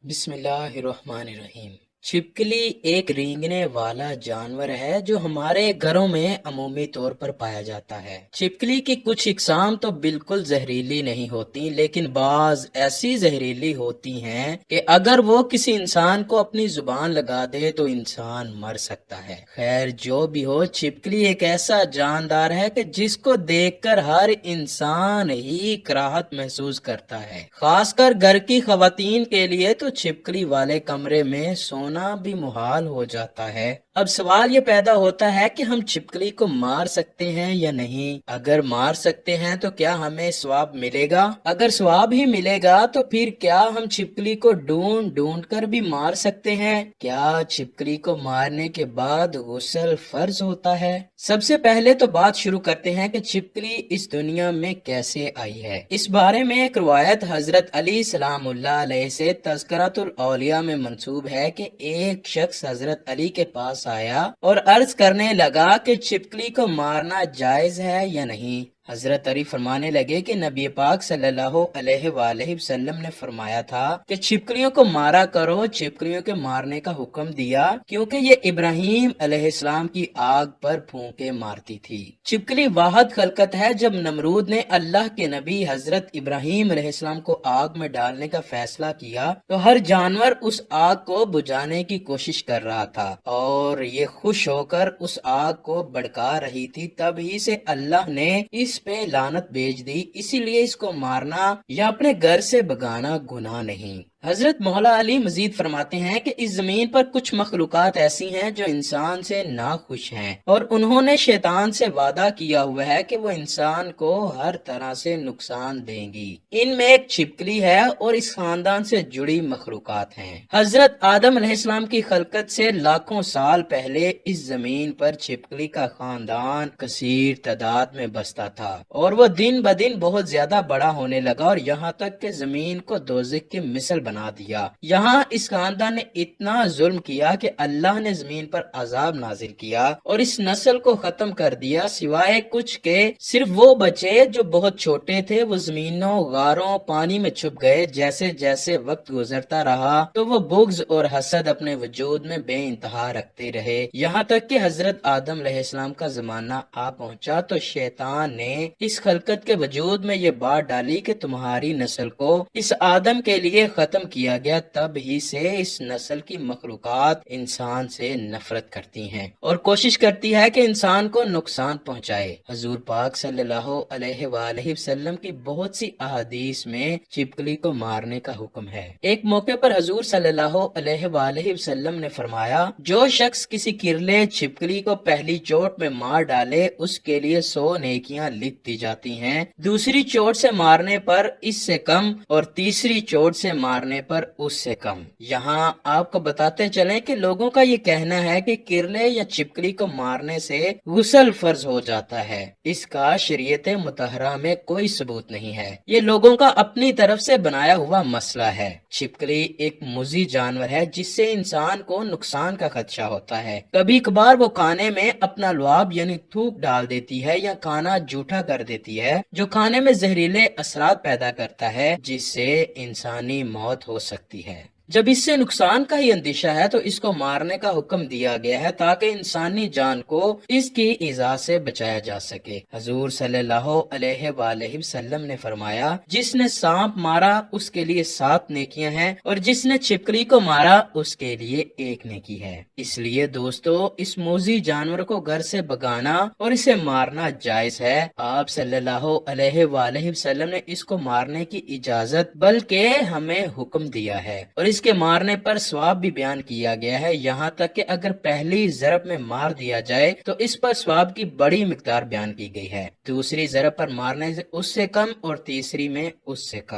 بسم اللہ الرحمن الرحیم۔ چھپکلی ایک رینگنے والا جانور ہے جو ہمارے گھروں میں عمومی طور پر پایا جاتا ہے۔ چھپکلی کی کچھ اقسام تو بالکل زہریلی نہیں ہوتی، لیکن بعض ایسی زہریلی ہوتی ہیں کہ اگر وہ کسی انسان کو اپنی زبان لگا دے تو انسان مر سکتا ہے۔ خیر جو بھی ہو، چھپکلی ایک ایسا جاندار ہے کہ جس کو دیکھ کر ہر انسان ہی کراہت محسوس کرتا ہے۔ خاص کر گھر کی خواتین کے لیے تو چھپکلی والے کمرے میں سونا بھی محال ہو جاتا ہے۔ اب سوال یہ پیدا ہوتا ہے کہ ہم چھپکلی کو مار سکتے ہیں یا نہیں؟ اگر مار سکتے ہیں تو کیا ہمیں ثواب ملے گا؟ اگر ثواب ہی ملے گا تو پھر کیا ہم چھپکلی کو ڈھونڈ ڈھونڈ کر بھی مار سکتے ہیں؟ کیا چھپکلی کو مارنے کے بعد غسل فرض ہوتا ہے؟ سب سے پہلے تو بات شروع کرتے ہیں کہ چھپکلی اس دنیا میں کیسے آئی ہے۔ اس بارے میں ایک روایت حضرت علی سلام اللہ علیہ سے تذکرۃ الاولیاء میں منسوب ہے کہ ایک شخص حضرت علی کے پاس آیا اور عرض کرنے لگا کہ چھپکلی کو مارنا جائز ہے یا نہیں۔ حضرت علی فرمانے لگے کہ نبی پاک صلی اللہ علیہ وآلہ وسلم نے فرمایا تھا کہ چھپکلیوں کو مارا کرو۔ چھپکلیوں کے مارنے کا حکم دیا کیونکہ یہ ابراہیم علیہ السلام کی آگ پر پھونکے مارتی تھی۔ چھپکلی واحد خلقت ہے۔ جب نمرود نے اللہ کے نبی حضرت ابراہیم علیہ السلام کو آگ میں ڈالنے کا فیصلہ کیا تو ہر جانور اس آگ کو بجھانے کی کوشش کر رہا تھا اور یہ خوش ہو کر اس آگ کو بھڑکا رہی تھی۔ تب ہی سے اللہ نے اس پہ لعنت بھیج دی، اسی لیے اس کو مارنا یا اپنے گھر سے بھگانا گناہ نہیں۔ حضرت مولا علی مزید فرماتے ہیں کہ اس زمین پر کچھ مخلوقات ایسی ہیں جو انسان سے ناخوش ہیں اور انہوں نے شیطان سے وعدہ کیا ہوا ہے کہ وہ انسان کو ہر طرح سے نقصان دیں گی۔ ان میں ایک چھپکلی ہے اور اس خاندان سے جڑی مخلوقات ہیں۔ حضرت آدم علیہ السلام کی خلقت سے لاکھوں سال پہلے اس زمین پر چھپکلی کا خاندان کثیر تعداد میں بستا تھا اور وہ دن بدن بہت زیادہ بڑا ہونے لگا اور یہاں تک کہ زمین کو دوزخ کی مثل بنا دیا۔ یہاں اس خاندان نے اتنا ظلم کیا کہ اللہ نے زمین پر عذاب نازل کیا اور اس نسل کو ختم کر دیا، سوائے کچھ کے صرف وہ بچے جو بہت چھوٹے تھے۔ وہ زمینوں، غاروں، پانی میں چھپ گئے۔ جیسے جیسے وقت گزرتا رہا تو وہ بغض اور حسد اپنے وجود میں بے انتہا رکھتے رہے، یہاں تک کہ حضرت آدم علیہ السلام کا زمانہ آ پہنچا تو شیطان نے اس خلقت کے وجود میں یہ بات ڈالی کہ تمہاری نسل کو اس آدم کے لیے ختم کیا گیا۔ تب ہی سے اس نسل کی مخلوقات انسان سے نفرت کرتی ہیں اور کوشش کرتی ہے کہ انسان کو نقصان پہنچائے۔ حضور پاک صلی اللہ علیہ وآلہ وسلم کی بہت سی احادیث میں چھپکلی کو مارنے کا حکم ہے۔ ایک موقع پر حضور صلی اللہ علیہ وآلہ وسلم نے فرمایا، جو شخص کسی کرلے چھپکلی کو پہلی چوٹ میں مار ڈالے اس کے لیے 100 نیکیاں لکھ دی جاتی ہیں، دوسری چوٹ سے مارنے پر اس سے کم اور تیسری چوٹ سے مارنے پر اس سے کم۔ یہاں آپ کو بتاتے چلیں کہ لوگوں کا یہ کہنا ہے کہ کرلے یا چھپکلی کو مارنے سے غسل فرض ہو جاتا ہے۔ اس کا شریعت مطہرہ میں کوئی ثبوت نہیں ہے، یہ لوگوں کا اپنی طرف سے بنایا ہوا مسئلہ ہے۔ چھپکلی ایک موذی جانور ہے جس سے انسان کو نقصان کا خدشہ ہوتا ہے۔ کبھی کبھار وہ کھانے میں اپنا لعاب یعنی تھوک ڈال دیتی ہے یا کھانا جھوٹا کر دیتی ہے جو کھانے میں زہریلے اثرات پیدا کرتا ہے جس سے انسانی موت ہو سکتی ہے۔ جب اس سے نقصان کا ہی اندیشہ ہے تو اس کو مارنے کا حکم دیا گیا ہے تاکہ انسانی جان کو اس کی ایذا سے بچایا جا سکے۔ حضور صلی اللہ علیہ وآلہ وسلم نے فرمایا، جس نے سانپ مارا اس کے لیے 7 نیکیاں ہیں اور جس نے چھپکلی کو مارا اس کے لیے 1 نیکی ہے۔ اس لیے دوستو، اس موذی جانور کو گھر سے بھگانا اور اسے مارنا جائز ہے۔ آپ صلی اللہ علیہ وآلہ وسلم نے اس کو مارنے کی اجازت بلکہ ہمیں حکم دیا ہے اور اس کے مارنے پر ثواب بھی بیان کیا گیا ہے، یہاں تک کہ اگر پہلی ضرب میں مار دیا جائے تو اس پر ثواب کی بڑی مقدار بیان کی گئی ہے، دوسری ضرب پر مارنے سے اس سے کم اور تیسری میں اس سے کم۔